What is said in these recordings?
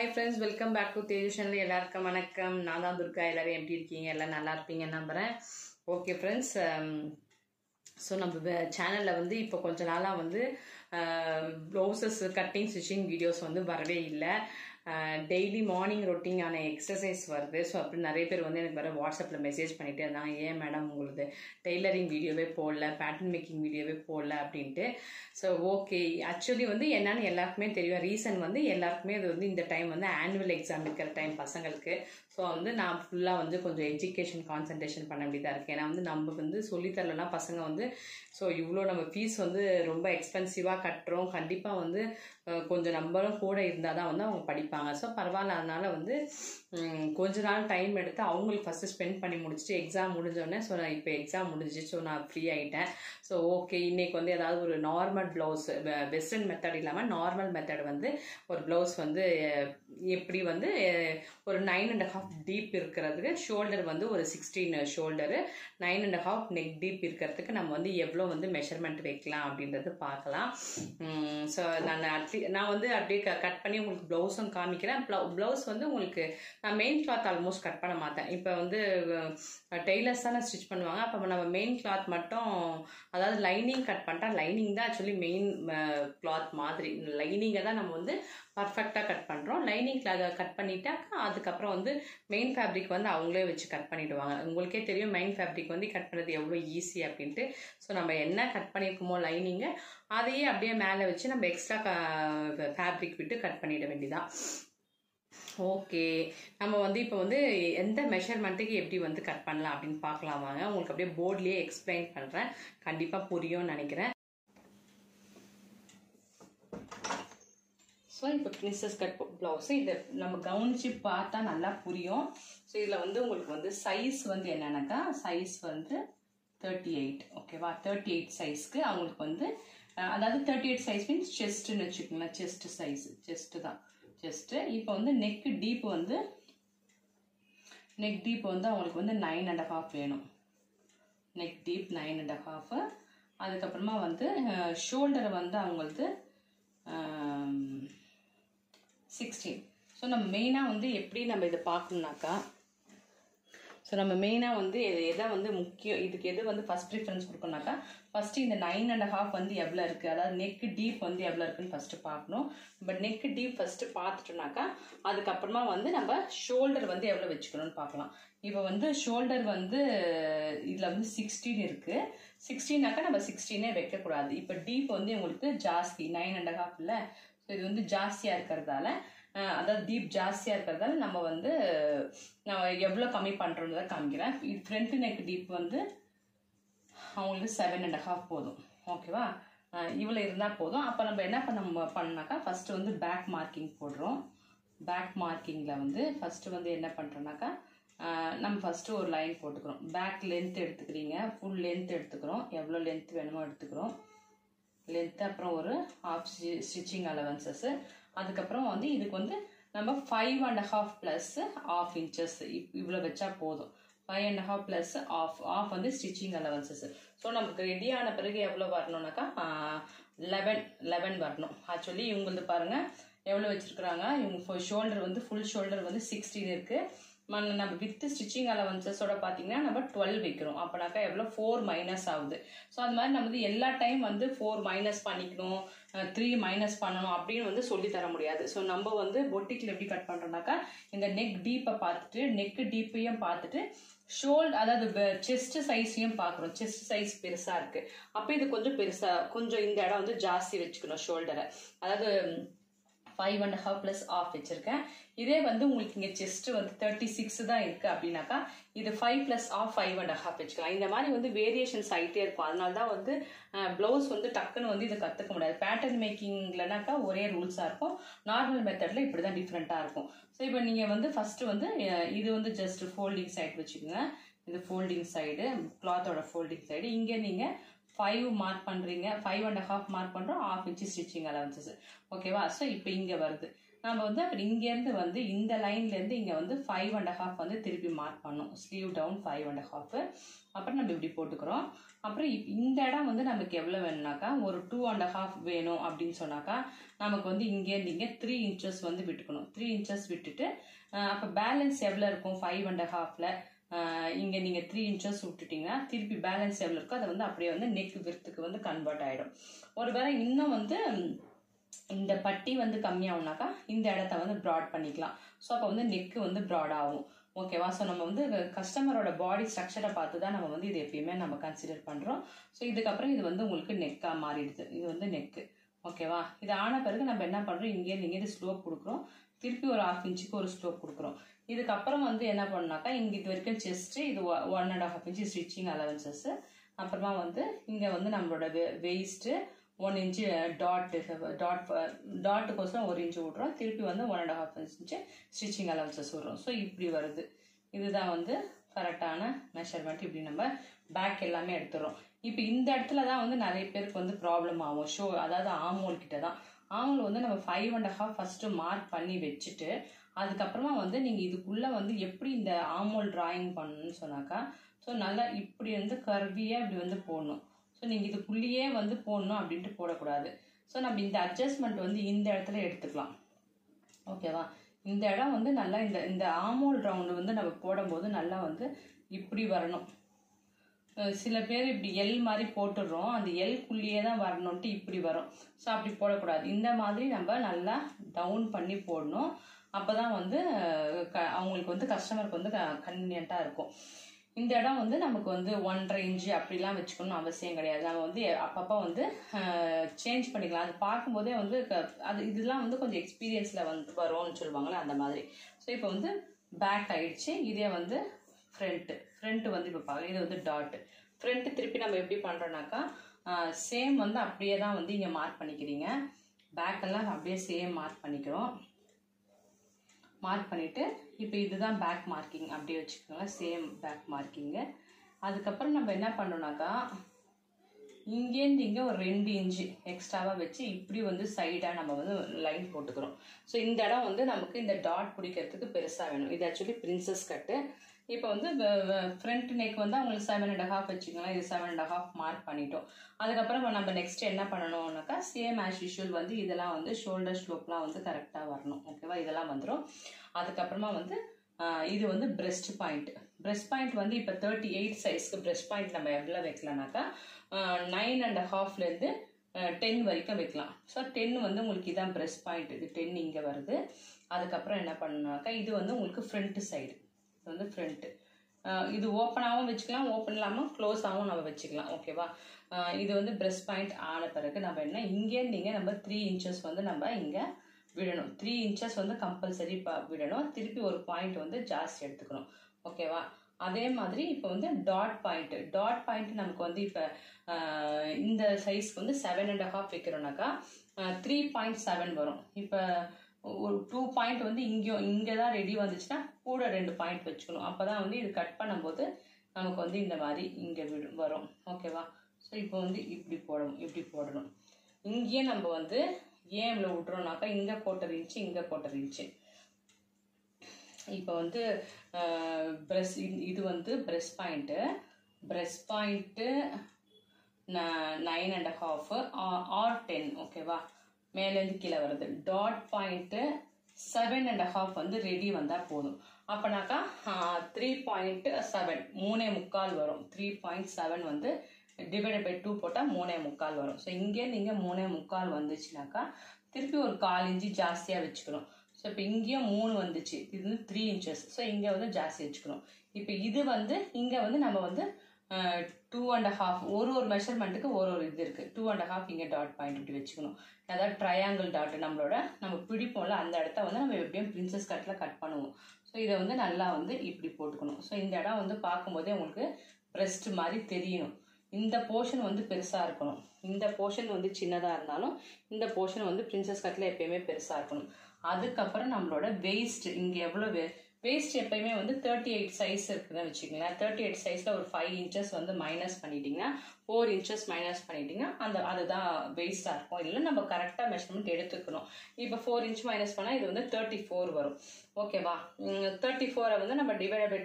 Hi friends, welcome back to Teju channel. எல்லாருக்கும் வணக்கம். நான் தான் துர்கா. எல்லாரும் எப்படி இருக்கீங்க? எல்லாம் நல்லா இருப்பீங்கன்னு நம்புறேன். ஓகே ஃப்ரெண்ட்ஸ், ஸோ நம்ம சேனலில் வந்து இப்போ கொஞ்ச நாளாக வந்து ப்ளவுசஸ் கட்டிங் ஸ்டிச்சிங் வீடியோஸ் வந்து வரவே இல்லை. டெய்லி மார்னிங் ரொட்டீனான எக்ஸசைஸ் வருது. ஸோ அப்படி நிறைய பேர் வந்து எனக்கு வேறு வாட்ஸ்அப்பில் மெசேஜ் பண்ணிகிட்டே இருந்தாங்க, ஏன் மேடம் உங்களது டெய்லரிங் வீடியோவே போடல, பேட்டர்ன் மேக்கிங் வீடியோவே போடல அப்படின்ட்டு. ஸோ ஓகே, ஆக்சுவலி வந்து என்னன்னு எல்லாருக்குமே தெரியும். ரீசன் வந்து எல்லாருக்குமே அது வந்து இந்த டைம் வந்து ஆனுவல் எக்ஸாம் இருக்கிற டைம் பசங்களுக்கு. ஸோ வந்து நான் ஃபுல்லாக வந்து கொஞ்சம் எஜுகேஷன் கான்சன்ட்ரேஷன் பண்ண வேண்டியதாக இருக்குது. ஏன்னா வந்து நம்ம வந்து சொல்லித்தரலன்னா பசங்க வந்து ஸோ இவ்வளோ நம்ம ஃபீஸ் வந்து ரொம்ப எக்ஸ்பென்சிவாக கட்டுறோம், கண்டிப்பாக வந்து கொஞ்சம் நம்மளும் கூட இருந்தால் தான் வந்து அவங்க படிப்பாங்க. ஸோ பரவாயில்ல, அதனால் வந்து கொஞ்ச நாள் டைம் எடுத்து அவங்களுக்கு ஃபஸ்ட்டு ஸ்பெண்ட் பண்ணி முடிச்சுட்டு எக்ஸாம் முடிஞ்சோடனே ஸோ நான் இப்போ எக்ஸாம் முடிஞ்சிச்சு, ஸோ நான் ஃப்ரீ ஆகிட்டேன். ஸோ ஓகே, இன்றைக்கி வந்து ஏதாவது ஒரு நார்மல் ப்ளவுஸ், வெஸ்டர்ன் மெத்தட் இல்லாமல் நார்மல் மெத்தட் வந்து ஒரு ப்ளவுஸ் வந்து எப்படி வந்து ஒரு 9.5 டீப் இருக்கிறதுக்கு, ஷோல்டர் வந்து ஒரு 16 ஷோல்டரு, 9.5 நெக் டீப் இருக்கிறதுக்கு நம்ம வந்து எவ்வளோ வந்து மெஷர்மெண்ட் வைக்கலாம் அப்படின்றது பார்க்கலாம். ஸோ நான் வந்து அப்படியே கட் பண்ணி உங்களுக்கு ப்ளவுஸும் காமிக்கிறேன். ப்ளவுஸ் வந்து உங்களுக்கு நான் மெயின் கிளாத் ஆல்மோஸ்ட் கட் பண்ண மாட்டேன். இப்போ வந்து டெய்லர்ஸ் தானே ஸ்டிச் பண்ணுவாங்க. அப்போ நம்ம மெயின் கிளாத் மட்டும், அதாவது லைனிங் கட் பண்ணிட்டா, லைனிங் தான் ஆக்சுவலி மெயின் கிளாத் மாதிரி, லைனிங்கை தான் நம்ம வந்து பர்ஃபெக்டாக கட் பண்ணுறோம். லைனிங் கட் பண்ணிட்டாக்கா அதுக்கப்புறம் வந்து மெயின் ஃபேப்ரிக் வந்து அவங்களே வச்சு கட் பண்ணிவிடுவாங்க. உங்களுக்கே தெரியும் மெயின் ஃபேப்ரிக் வந்து கட் பண்ணுறது எவ்வளோ ஈஸி அப்படின்ட்டு. ஸோ நம்ம என்ன கட் பண்ணியிருக்கோமோ லைனிங்கை அதையே அப்படியே மேலே வச்சு நம்ம எக்ஸ்ட்ரா ஃபேப்ரிக் விட்டு கட் பண்ணிட வேண்டியதான். ஓகே, நம்ம வந்து இப்போ வந்து எந்த மெஷர்மெண்ட்டுக்கு எப்படி வந்து கட் பண்ணலாம் அப்படின்னு பார்க்கலாம் வாங்க. உங்களுக்கு அப்படியே போர்ட்லேயே எக்ஸ்பிளைன் பண்ணுறேன், கண்டிப்பாக புரியும்னு நினைக்கிறேன். ஸோ இப்போ பிரின்சஸ் கட் ப்ளவுஸு இதை நம்ம கவனித்து பார்த்தா நல்லா புரியும். ஸோ இதில் வந்து உங்களுக்கு வந்து சைஸ் வந்து என்னன்னாக்கா, சைஸ் வந்து 38, ஓகேவா? 38 சைஸ்க்கு அவங்களுக்கு வந்து, அதாவது 38 சைஸ் மீன்ஸ் செஸ்ட்டுன்னு வச்சுக்கோங்களேன். செஸ்ட் சைஸ், செஸ்ட்டு தான் செஸ்ட்டு. இப்போ வந்து நெக் டீப் வந்து அவங்களுக்கு வந்து 9.5 வேணும். Neck deep 9.5. அதுக்கப்புறமா வந்து ஷோல்டரை வந்து அவங்களுக்கு 16. ஸோ நம்ம மெயினாக வந்து எப்படி நம்ம இதை பார்க்கணுன்னாக்கா, ஸோ நம்ம மெயினாக வந்து எதை வந்து முக்கியம், இதுக்கு எது வந்து ஃபஸ்ட் ப்ரிஃபரன்ஸ் கொடுக்கணுனாக்கா, ஃபஸ்ட்டு இந்த 9.5 வந்து எவ்வளோ இருக்குது, அதாவது நெக் டீப் வந்து எவ்வளோ இருக்குன்னு ஃபஸ்ட்டு பார்க்கணும். பட் நெக் டீப் ஃபஸ்ட்டு பார்த்துட்டோம்னாக்கா அதுக்கப்புறமா வந்து நம்ம ஷோல்டர் வந்து எவ்வளோ வச்சுக்கணும்னு பார்க்கலாம். இப்போ வந்து ஷோல்டர் வந்து இதில் வந்து 16 இருக்குது. 16னாக்கா நம்ம 16 வைக்கக்கூடாது. இப்போ டீப் வந்து உங்களுக்கு ஜாஸ்தி 9.5 இல்லை. ஸோ இது வந்து ஜாஸ்தியாக இருக்கிறதால, அதாவது டீப் ஜாஸ்தியாக இருக்கிறதால நம்ம வந்து நான் எவ்வளோ கம்மி பண்ணுறோன்றதை காமிக்கிறேன். ஃப்ரண்ட் நெக் டீப் வந்து அவங்களுக்கு 7.5 போதும், ஓகேவா? இவ்வளோ இருந்தால் போதும். அப்போ நம்ம என்ன பண்ணாக்கா, ஃபஸ்ட்டு வந்து பேக் மார்க்கிங் போடுறோம். பேக் மார்க்கிங்கில் வந்து ஃபஸ்ட்டு வந்து என்ன பண்ணுறோன்னாக்கா, நம்ம ஃபஸ்ட்டு ஒரு லைன் போட்டுக்கிறோம். பேக் லென்த் எடுத்துக்கிறீங்க, ஃபுல் லென்த் எடுத்துக்கிறோம், எவ்வளோ லென்த் வேணுமோ எடுத்துக்கிறோம் லென்த்து. அப்புறம் ஒரு ஹாஃப் ஸ்டிச்சிங் அலவன்சஸ்ஸு. அதுக்கப்புறம் வந்து இதுக்கு வந்து நம்ம 5.5 ப்ளஸ் ½ இன்ச்சஸ் இவ்வளோ வச்சா போதும். 5.5 ப்ளஸ் ஆஃப் வந்து ஸ்டிச்சிங் அலவன்சஸ். ஸோ நமக்கு ரெடியான பிறகு எவ்வளோ வரணும்னாக்கா 11 வரணும். ஆக்சுவலி இவங்களுக்கு பாருங்கள் எவ்வளோ வச்சுருக்குறாங்க. இவங்க ஷோல்டர் வந்து ஃபுல் ஷோல்டர் வந்து 16 இருக்குது. நம்ம வித் ஸ்டிச்சிங் அலவன்சஸோட பார்த்தீங்கன்னா நம்ம 12 வைக்கிறோம். அப்போனாக்கா எவ்வளோ 4 மைனஸ் ஆகுது. ஸோ அது மாதிரி நம்ம வந்து எல்லா டைம் வந்து 4 மைனஸ் பண்ணிக்கணும், 3 மைனஸ் பண்ணணும் அப்படின்னு வந்து சொல்லி தர முடியாது. ஸோ நம்ம வந்து பொட்டிக்கில் எப்படி கட் பண்ணுறோம்னாக்கா, இந்த நெக் டீப்பை பார்த்துட்டு, நெக் டீப்பையும் பார்த்துட்டு, அதாவது செஸ்ட் சைஸையும் பார்க்குறோம். செஸ்ட் சைஸ் பெருசாக இருக்குது, அப்போ இது கொஞ்சம் பெருசாக, கொஞ்சம் இந்த இடம் வந்து ஜாஸ்தி வச்சுக்கணும் ஷோல்டரை. அதாவது 5.5 ப்ளஸ் ½ வச்சுருக்கேன். இதே வந்து உங்களுக்கு இங்கே செஸ்ட் வந்து 36 தான் இருக்குது அப்படின்னாக்கா இது 5 ப்ளஸ் ½ 5.5 வச்சுக்கலாம். இந்த மாதிரி வந்து வேரியேஷன்ஸ் ஆகிட்டே இருக்கும். அதனால தான் வந்து ப்ளவுஸ் வந்து டக்குன்னு வந்து இதை கற்றுக்க முடியாது. பேட்டர்ன் மேக்கிங்லனாக்கா ஒரே ரூல்ஸாக இருக்கும், நார்மல் மெத்தடில் இப்படி தான் டிஃப்ரெண்ட்டாக இருக்கும். ஸோ இப்போ நீங்கள் வந்து ஃபஸ்ட்டு வந்து இது வந்து ஜஸ்ட் ஃபோல்டிங் சைடு வச்சுக்கோங்க. இது ஃபோல்டிங் சைடு, கிளாத்தோட ஃபோல்டிங் சைடு. இங்கே நீங்கள் 5 மார்க் பண்ணுறீங்க, 5.5 மார்க் பண்ணுறோம், ½ இன்ச்சு ஸ்டிச்சிங் அலவன்சஸ், ஓகேவா? ஸோ இப்போ இங்கே வருது. நம்ம வந்து அப்படி இங்கேருந்து வந்து இந்த லைன்லேருந்து இங்கே வந்து 5.5 வந்து திருப்பி மார்க் பண்ணணும். Sleeve down 5.5. அப்புறம் நம்ம இப்படி போட்டுக்கிறோம். அப்புறம் இந்த இடம் வந்து நமக்கு எவ்வளோ வேணும்னாக்கா ஒரு 2.5 வேணும் அப்படின்னு சொன்னாக்கா நமக்கு வந்து இங்கேருந்து இங்கே 3 inches வந்து விட்டுக்கணும். 3 inches விட்டுட்டு அப்போ பேலன்ஸ் எவ்வளோ இருக்கும் 5.5ல் இங்கே நீங்கள் 3 inches விட்டுட்டிங்கன்னா திருப்பி பேலன்ஸ் எவ்வளோ இருக்கோ அதை வந்து அப்படியே வந்து நெக் விர்த்துக்கு வந்து கன்வெர்ட் ஆகிடும். ஒருவேளை இன்னும் வந்து இந்த பட்டி வந்து கம்மியாகும்னாக்கா இந்த இடத்த வந்து ப்ராட் பண்ணிக்கலாம். ஸோ அப்போ வந்து நெக்கு வந்து ப்ராட் ஆகும். ஓகேவா? ஸோ நம்ம வந்து கஸ்டமரோட பாடி ஸ்ட்ரக்சரை பார்த்து தான் நம்ம வந்து இது எப்பயுமே நம்ம கன்சிடர் பண்ணுறோம். ஸோ இதுக்கப்புறம் இது வந்து உங்களுக்கு நெக்காக மாறிடுது. இது வந்து நெக்கு. ஓகேவா? இது ஆன பிறகு நம்ம என்ன பண்ணுறோம், இங்கேருந்து ஸ்லோப் கொடுக்குறோம். திருப்பி ஒரு 1/2 inch ஒரு ஸ்லோப் கொடுக்குறோம். இதுக்கப்புறம் வந்து என்ன பண்ணாக்கா இங்கே இது வரைக்கும் செஸ்ட்டு, இது 1.5 inch ஸ்டிச்சிங் அலவன்சஸ். அப்புறமா வந்து இங்கே வந்து நம்மளோட வெயிஸ்ட்டு 1 inch டாட்டுக்கோசரம் 1 inch விட்றோம். திருப்பி வந்து 1.5 inch ஸ்டிச்சிங் அலவன்சஸ் விட்றோம். ஸோ இப்படி வருது. இதுதான் வந்து கரெக்டான மெஷர்மெண்ட். இப்படி நம்ம பேக் எல்லாமே எடுத்துடுறோம். இப்போ இந்த இடத்துல தான் வந்து நிறைய பேருக்கு வந்து ப்ராப்ளம் ஆகும். அதாவது ஆமோல் கிட்ட தான். ஆமோல் வந்து நம்ம 5.5 ஃபஸ்ட்டு மார்க் பண்ணி வச்சுட்டு அதுக்கப்புறமா வந்து நீங்கள் இதுக்குள்ளே வந்து எப்படி இந்த ஆமோல் டிராயிங் பண்ணணும்னு சொன்னாக்கா ஸோ நல்லா இப்படி வந்து கர்வியாக இப்படி வந்து போடணும். ஸோ நீங்கள் இதுக்குள்ளேயே வந்து போடணும் அப்படின்ட்டு போடக்கூடாது. ஸோ நம்ம இந்த அட்ஜஸ்ட்மெண்ட் வந்து இந்த இடத்துல எடுத்துக்கலாம். ஓகேவா? இந்த இடம் வந்து நல்லா இந்த ஆமோல் ரவுண்டு வந்து நம்ம போடும்போது நல்லா வந்து இப்படி வரணும். சில பேர் இப்படி எல் மாதிரி போட்டுடுறோம். அந்த எல்குள்ளேயே தான் வரணுன்ட்டு இப்படி வரும். ஸோ அப்படி போடக்கூடாது. இந்த மாதிரி நம்ம நல்லா டவுன் பண்ணி போடணும். அப்போ தான் வந்து அவங்களுக்கு வந்து கஸ்டமருக்கு வந்து கன்வீனியண்ட்டாக இருக்கும். இந்த இடம் வந்து நமக்கு வந்து 1.5 inch அப்படிலாம் வச்சுக்கணும்னு அவசியம் கிடையாது. நம்ம வந்து அப்பப்போ வந்து சேஞ்ச் பண்ணிக்கலாம். அது பார்க்கும்போதே வந்து இதெல்லாம் வந்து கொஞ்சம் எக்ஸ்பீரியன்ஸில் வந்து வரும்னு சொல்லுவாங்களே அந்த மாதிரி. ஸோ இப்போ வந்து பேக் ஆயிடுச்சு. இதே வந்து ஃப்ரண்ட்டு வந்து இப்போ பார்க்கலாம். இது வந்து டாட்டு. ஃப்ரண்ட்டு திருப்பி நம்ம எப்படி பண்ணுறோன்னாக்கா சேம் வந்து அப்படியே தான் வந்து இங்கே மார்க் பண்ணிக்கிறீங்க. பேக்கெல்லாம் அப்படியே சேம் மார்க் பண்ணிக்கிறோம். மார்க் பண்ணிவிட்டு இப்போ இதுதான் பேக் மார்க்கிங் அப்படியே வச்சுக்கோங்க. Same back marking. அதுக்கப்புறம் நம்ம என்ன பண்ணோம்னாக்கா இங்கேருந்து இங்கே ஒரு 2 inch எக்ஸ்ட்ராவாக வச்சு இப்படி வந்து சைடாக நம்ம வந்து லைன் போட்டுக்கிறோம். ஸோ இந்த இடம் வந்து நமக்கு இந்த டாட் பிடிக்கிறதுக்கு பெருசாக வேணும். இது ஆக்சுவலி பிரின்சஸ் கட்டு. இப்போ வந்து ஃப்ரண்ட் நெக் வந்து அவங்களுக்கு 7.5 வச்சுக்கலாம். இது 7.5 மார்க் பண்ணிட்டோம். அதுக்கப்புறம் நம்ம நெக்ஸ்ட் என்ன பண்ணணும்னாக்கா சேம் ஆஸ் யூஷுவல் வந்து இதெல்லாம் வந்து ஷோல்டர் ஸ்லோப்லாம் வந்து கரெக்டாக வரணும். ஓகேவா? இதெல்லாம் வந்துடும். அதுக்கப்புறமா வந்து இது வந்து பிரெஸ்ட் பாயிண்ட். பிரெஸ்ட் பாயிண்ட் வந்து இப்போ 38 சைஸ்க்கு பிரெஸ்ட் பாயிண்ட் நம்ம எவ்வளோ வைக்கலாம்னாக்கா 9.5லேருந்து 10 வரைக்கும் வைக்கலாம். ஸோ 10 வந்து உங்களுக்கு இதான் பிரெஸ்ட் பாயிண்ட். இது 10 இங்கே வருது. அதுக்கப்புறம் என்ன பண்ணணும்னாக்கா இது வந்து உங்களுக்கு ஃப்ரண்ட் சைடு. இது வந்து ஃப்ரண்ட்டு. இது ஓப்பனாகவும் வச்சுக்கலாம், ஓப்பன் இல்லாமல் க்ளோஸாகவும் நம்ம வச்சுக்கலாம். ஓகேவா? இது வந்து பிரெஸ்ட் பாயிண்ட் ஆன பிறகு நம்ம என்ன இங்கேருந்து இங்கே நம்ம 3 inches வந்து நம்ம இங்கே விடணும். 3 inches வந்து கம்பல்சரி விடணும். திருப்பி ஒரு பாயிண்ட் வந்து ஜாஸ்தி எடுத்துக்கணும். ஓகேவா? அதே மாதிரி இப்போ வந்து டாட் பாயிண்ட் நமக்கு வந்து இப்போ இந்த சைஸ்க்கு வந்து 7.5 வைக்கிறோம்னாக்கா 3.7 வரும். இப்போ ஒரு 2 பாயிண்ட் வந்து இங்கே தான் ரெடி வந்துச்சுன்னா கூட 2 பாயிண்ட் வச்சுக்கணும். அப்போ தான் வந்து இது கட் பண்ணும்போது நமக்கு வந்து இந்த மாதிரி இங்கே வரும். ஓகேவா? ஸோ இப்போ வந்து இப்படி போடணும். இங்கேயே நம்ம வந்து ஏன் இவ்வளோ விட்றோம்னாக்கா இங்கே 1/4 inch இங்கே 1/4 inch. இப்போ வந்து இது வந்து பிரெஸ்ட் பாயிண்ட்டு 9.5 ஆர் 10. ஓகேவா? மேலேருந்து கீழே வருது. டாட் பாயிண்ட்டு 7.5 வந்து ரெடி வந்தால் போதும். அப்போனாக்கா 3.7 3.25 வரும். 3.7 வந்து டிவைடட் பை 2 போட்டால் 3.25 வரும். ஸோ இங்கேருந்து இங்கே 3.25 வந்துச்சுனாக்கா திருப்பி ஒரு 1/4 inch ஜாஸ்தியாக வச்சுக்கணும். ஸோ இப்போ இங்கேயும் 3 வந்துச்சு. இது வந்து 3 inches. ஸோ இங்கே வந்து ஜாஸ்தி வச்சுக்கணும். இப்போ இது வந்து இங்கே வந்து நம்ம வந்து 2.5 ஒரு மெஷர்மெண்ட்டுக்கு ஒரு இது இருக்குது. 2.5 இங்கே டாட் பாயிண்ட் இப்படி வச்சுக்கணும். அதாவது ட்ரையாங்கிள் டாட் நம்ம பிடிப்போம்ல அந்த இடத்த வந்து நம்ம எப்படியும் பிரின்சஸ் கட்டில் கட் பண்ணுவோம். ஸோ இதை வந்து நல்லா வந்து இப்படி போட்டுக்கணும். ஸோ இந்த இடம் வந்து பார்க்கும்போதே உங்களுக்கு பிரெஸ்ட் மாதிரி தெரியணும். இந்த போர்ஷன் வந்து பெருசாக இருக்கணும். இந்த போர்ஷன் வந்து சின்னதாக இருந்தாலும் இந்த போர்ஷன் வந்து பிரின்சஸ் கட்டில் எப்பயுமே பெருசாக இருக்கணும். அதுக்கப்புறம் நம்மளோட வெயிஸ்ட் இங்கே எவ்வளோ வேஸ்ட் எப்பயுமே வந்து 38 சைஸ் இருக்குதுன்னு வச்சுக்கோங்களேன். 38 சைஸில் ஒரு 5 இன்ச்சஸ் வந்து மைனஸ் பண்ணிட்டீங்கன்னா 4 இன்ச்சஸ் மைனஸ் பண்ணிட்டீங்கன்னா அதுதான் வேஸ்ட்டாக இருக்கும். இல்லை நம்ம கரெக்டாக மெஷர்மெண்ட் எடுத்துக்கணும். இப்போ 4 இன்ச் மைனஸ் பண்ணால் இது வந்து 34 வரும். ஓகேவா? 34 வந்து நம்ம டிவைட் பை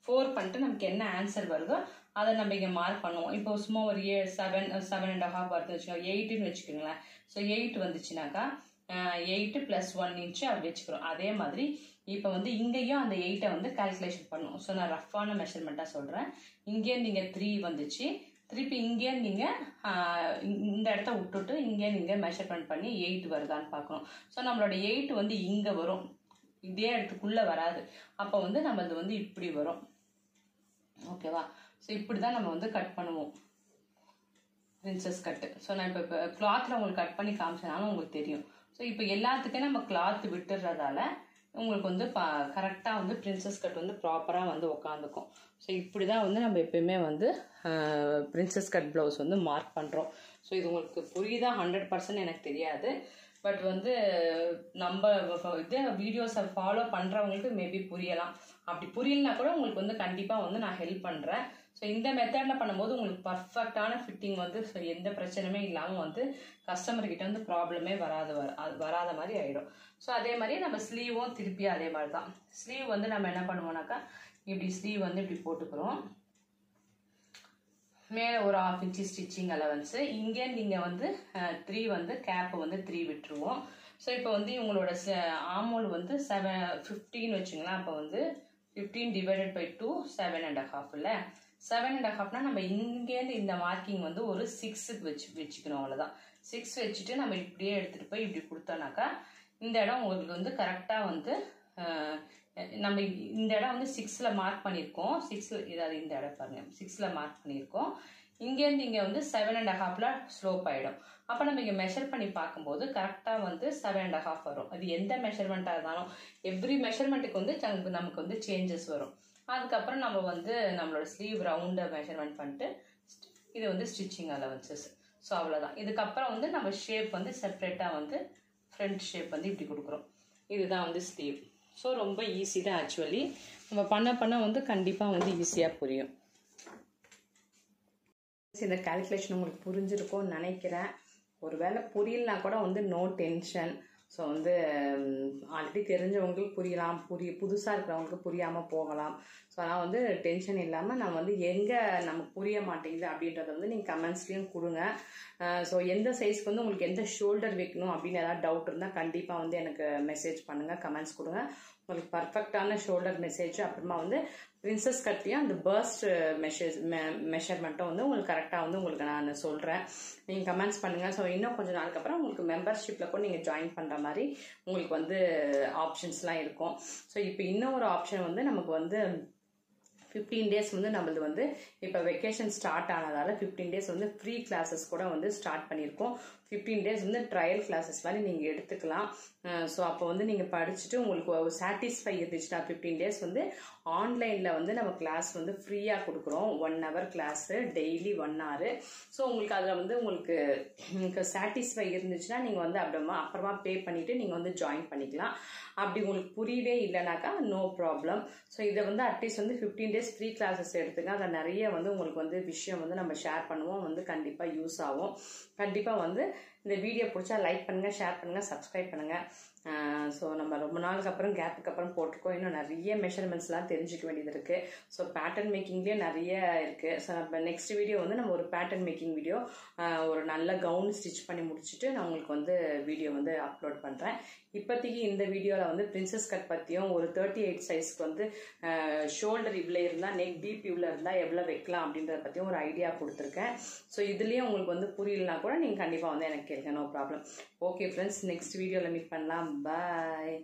4 பண்ணிட்டு நமக்கு என்ன ஆன்சர் வருதோ அதை நம்ம இங்கே மார்க் பண்ணுவோம். இப்போ சும்மா ஒரு 7.5 வருதுன்னு வச்சுக்கோங்க, 8ன்னு வச்சுக்கோங்களேன். ஸோ 8 வந்துச்சுனாக்கா 8 + 1 இன்ச்சு அப்படி வச்சுக்கிறோம். அதே மாதிரி இப்போ வந்து இங்கேயும் அந்த 8ஐ வந்து கால்குலேஷன் பண்ணும். ஸோ நான் ரஃப்பான மெஷர்மெண்ட்டாக சொல்கிறேன். இங்கேருந்து நீங்கள் 3 வந்துச்சு, திருப்பி இங்கேருந்து நீங்கள் இந்த இடத்த விட்டுட்டு இங்கே நீங்கள் மெஷர்மெண்ட் பண்ணி 8 வருதான்னு பார்க்கணும். ஸோ நம்மளோட 8 வந்து இங்கே வரும், இதே இடத்துக்குள்ளே வராது. அப்போ வந்து நம்மளது வந்து இப்படி வரும். ஓகேவா? ஸோ இப்படி தான் நம்ம வந்து கட் பண்ணுவோம் பிரின்சஸ் கட்டு. ஸோ நான் இப்போ கிளாத்தில் உங்களுக்கு கட் பண்ணி காமிச்சனாலும் உங்களுக்கு தெரியும். ஸோ இப்போ எல்லாத்துக்கும் நம்ம கிளாத் விட்டுறதால உங்களுக்கு வந்து கரெக்டாக வந்து பிரின்சஸ் கட் வந்து ப்ராப்பராக வந்து உட்காந்துக்கும். ஸோ இப்படி தான் வந்து நம்ம எப்பயுமே வந்து பிரின்சஸ் கட் ப்ளவுஸ் வந்து மார்க் பண்ணுறோம். ஸோ இது உங்களுக்கு புரியுதா 100% எனக்கு தெரியாது. பட் வந்து நம்ம இது வீடியோஸை ஃபாலோ பண்ணுறவங்களுக்கு மேபி புரியலாம். அப்படி புரியலனா கூட உங்களுக்கு வந்து கண்டிப்பாக வந்து நான் ஹெல்ப் பண்ணுறேன். ஸோ இந்த மெத்தடில் பண்ணும்போது உங்களுக்கு பர்ஃபெக்டான ஃபிட்டிங் வந்து ஸோ எந்த பிரச்சனையுமே இல்லாமல் வந்து கஸ்டமர்கிட்ட வந்து ப்ராப்ளமே வராத மாதிரி ஆகிடும். ஸோ அதே மாதிரி நம்ம ஸ்லீவும் திருப்பி அதே மாதிரி தான். ஸ்லீவ் வந்து நம்ம என்ன பண்ணுவோம்னாக்கா இப்படி ஸ்லீவ் வந்து இப்படி போட்டுக்கிறோம். மேலே ஒரு 1/2 இன்ச்சு ஸ்டிச்சிங் அலவன்ஸு. இங்கேருந்து இங்கே வந்து 3 வந்து கேப்பு வந்து 3 விட்டுருவோம். ஸோ இப்போ வந்து இவங்களோட ஆமோல் வந்து 15 வச்சுங்களேன். அப்போ வந்து 15 டிவைடட் பை 2 7.5 இல்லை. 7.5னா நம்ம இங்கேருந்து இந்த மார்க்கிங் வந்து ஒரு 6க்கு வச்சுக்கணும். அவ்வளோதான். 6 வச்சுட்டு நம்ம இப்படியே எடுத்துகிட்டு போய் இப்படி கொடுத்தோன்னாக்கா இந்த இடம் உங்களுக்கு வந்து கரெக்டாக வந்து நம்ம இந்த இடம் வந்து 6ல் மார்க் பண்ணியிருக்கோம். 6 இதாவது இந்த இடம் பாருங்கள், 6ல் மார்க் பண்ணியிருக்கோம். இங்கேருந்து இங்கே வந்து 7.5ல் ஸ்லோப் ஆகிடும். அப்போ நம்ம இங்கே மெஷர் பண்ணி பார்க்கும்போது கரெக்டாக வந்து 7.5 வரும். அது எந்த மெஷர்மெண்ட்டாக இருந்தாலும் எவ்ரி மெஷர்மெண்ட்டுக்கு வந்து நமக்கு வந்து சேஞ்சஸ் வரும். அதுக்கப்புறம் நம்ம வந்து நம்மளோட ஸ்லீவ் ரவுண்டை மெஷர்மெண்ட் பண்ணிட்டு இது வந்து ஸ்டிச்சிங் அலவன்சஸ். ஸோ அவ்வளோதான். இதுக்கப்புறம் வந்து நம்ம ஷேப் வந்து செப்ரேட்டாக வந்து ஃப்ரண்ட் ஷேப் வந்து இப்படி கொடுக்குறோம். இதுதான் வந்து ஸ்லீவ். ஸோ ரொம்ப ஈஸி தான். ஆக்சுவலி நம்ம பண்ண வந்து கண்டிப்பாக வந்து ஈஸியாக புரியும். இந்த கால்குலேஷன் உங்களுக்கு புரிஞ்சிருக்கும்னு நினைக்கிறேன். ஒரு வேளை புரியலனா கூட வந்து நோ டென்ஷன். ஸோ வந்து ஆல்ரெடி தெரிஞ்சவங்களுக்கு புரியலாம், புதுசாக இருக்கிறவங்களுக்கு புரியாமல் போகலாம். ஸோ அதனால் வந்து டென்ஷன் இல்லாமல் நான் வந்து எங்கே நமக்கு புரிய மாட்டேங்குது அப்படின்றத வந்து நீங்கள் கமெண்ட்ஸ்லேயும் கொடுங்க. ஸோ எந்த சைஸ்க்கு வந்து உங்களுக்கு எந்த ஷோல்டர் வைக்கணும் அப்படின்னு ஏதாவது டவுட் இருந்தால் கண்டிப்பாக வந்து எனக்கு மெசேஜ் பண்ணுங்கள், கமெண்ட்ஸ் கொடுங்க. உங்களுக்கு பர்ஃபெக்டான ஷோல்டர் மெசேஜ், அப்புறமா வந்து பிரின்சஸ் கட்லையும் அந்த பர்ஸ்ட் மெஷர்மெண்ட்டும் வந்து உங்களுக்கு கரெக்டாக வந்து உங்களுக்கு நான் சொல்கிறேன். நீங்கள் கமெண்ட்ஸ் பண்ணுங்கள். ஸோ இன்னும் கொஞ்சம் நாளுக்கு அப்புறம் உங்களுக்கு மெம்பர்ஷிப்பில் கூட நீங்கள் ஜாயின் பண்ணுற மாதிரி உங்களுக்கு வந்து ஆப்ஷன்ஸ்லாம் இருக்கும். ஸோ இப்போ இன்னும் ஒரு ஆப்ஷன் வந்து நமக்கு வந்து 15 டேஸ் வந்து நம்மளது வந்து இப்போ வெக்கேஷன் ஸ்டார்ட் ஆனதால் 15 டேஸ் வந்து ஃப்ரீ கிளாஸஸ் கூட வந்து ஸ்டார்ட் பண்ணியிருக்கோம். 15 டேஸ் வந்து ட்ரையல் கிளாஸஸ் மாதிரி நீங்கள் எடுத்துக்கலாம். ஸோ அப்போ வந்து நீங்கள் படிச்சுட்டு உங்களுக்கு சாட்டிஸ்ஃபை இருந்துச்சுன்னா 15 டேஸ் வந்து ஆன்லைனில் வந்து நம்ம கிளாஸ் வந்து ஃப்ரீயாக கொடுக்குறோம். 1 hour class, daily 1 hour. So உங்களுக்கு அதில் வந்து உங்களுக்கு சாட்டிஸ்ஃபை இருந்துச்சுன்னா நீங்கள் வந்து அப்புறமா பே பண்ணிவிட்டு நீங்கள் வந்து ஜாயின் பண்ணிக்கலாம். அப்படி உங்களுக்கு புரியவே இல்லைனாக்கா நோ ப்ராப்ளம். ஸோ இதை வந்து அட்லீஸ்ட் வந்து 15 டேஸ் ஃப்ரீ கிளாஸஸ் எடுத்துங்க. அதில் நிறைய வந்து உங்களுக்கு வந்து விஷயம் வந்து நம்ம ஷேர் பண்ணுவோம், வந்து கண்டிப்பாக யூஸ் ஆகும். கண்டிப்பாக வந்து இந்த வீடியோ பிடிச்சா லைக் பண்ணுங்கள், ஷேர் பண்ணுங்கள், சப்ஸ்கிரைப் பண்ணுங்கள். ஸோ நம்ம ரொம்ப நாளுக்கு அப்புறம் கேப்புக்கு அப்புறம் போட்டிருக்கோம். இன்னும் நிறைய மெஷர்மெண்ட்ஸ்லாம் தெரிஞ்சுக்க வேண்டியது இருக்குது. ஸோ பேட்டர்ன் மேக்கிங்லேயே நிறைய இருக்குது. ஸோ நம்ம நெக்ஸ்ட் வீடியோ வந்து நம்ம ஒரு பேட்டர்ன் மேக்கிங் வீடியோ, ஒரு நல்ல கவுன் ஸ்டிச் பண்ணி முடிச்சுட்டு நான் உங்களுக்கு வந்து வீடியோ வந்து அப்லோட் பண்ணுறேன். இப்போதைக்கு இந்த வீடியோவில் வந்து பிரின்சஸ் கட் பற்றியும் ஒரு 38 சைஸ்க்கு வந்து ஷோல்டர் இவ்வளோ இருந்தால் நெக் டீப் இவ்வளோ இருந்தால் எவ்வளோ வைக்கலாம் அப்படின்றத பற்றியும் ஒரு ஐடியா கொடுத்துருக்கேன். ஸோ இதுலேயே உங்களுக்கு வந்து புரியலனா கூட நீங்கள் கண்டிப்பாக வந்து எனக்கு கேளுங்க, no problem. Okay friends, next வீடியோவில் மீட் பண்ணலாம். பாய்.